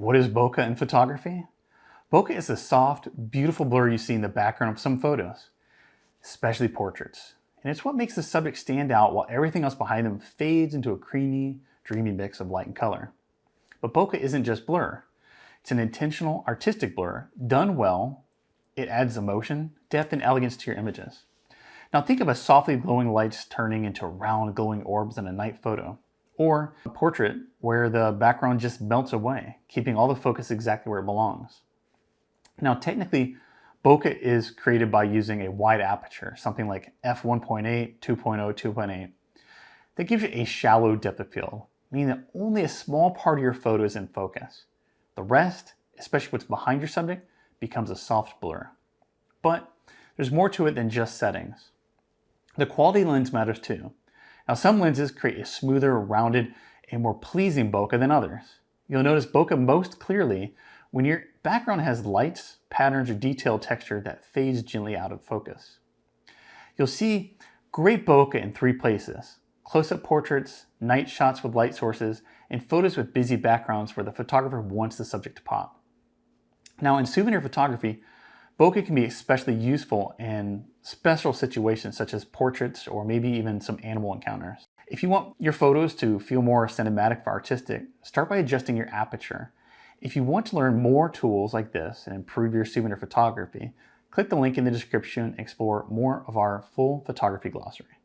What is bokeh in photography? Bokeh is the soft, beautiful blur you see in the background of some photos, especially portraits. And it's what makes the subject stand out while everything else behind them fades into a creamy, dreamy mix of light and color. But bokeh isn't just blur. It's an intentional, artistic blur. Done well, it adds emotion, depth, and elegance to your images. Now think of a softly glowing lights turning into round glowing orbs in a night photo. Or a portrait where the background just melts away, keeping all the focus exactly where it belongs. Now technically, bokeh is created by using a wide aperture, something like f1.8, 2.0, 2.8. That gives you a shallow depth of field, meaning that only a small part of your photo is in focus. The rest, especially what's behind your subject, becomes a soft blur. But there's more to it than just settings. The quality of the lens matters too. Now some lenses create a smoother, rounded, and more pleasing bokeh than others. You'll notice bokeh most clearly when your background has lights, patterns, or detailed texture that fades gently out of focus. You'll see great bokeh in three places: close-up portraits, night shots with light sources, and photos with busy backgrounds where the photographer wants the subject to pop. Now in souvenir photography, bokeh can be especially useful in special situations such as portraits or maybe even some animal encounters. If you want your photos to feel more cinematic or artistic, start by adjusting your aperture. If you want to learn more tools like this and improve your souvenir photography, click the link in the description and explore more of our full photography glossary.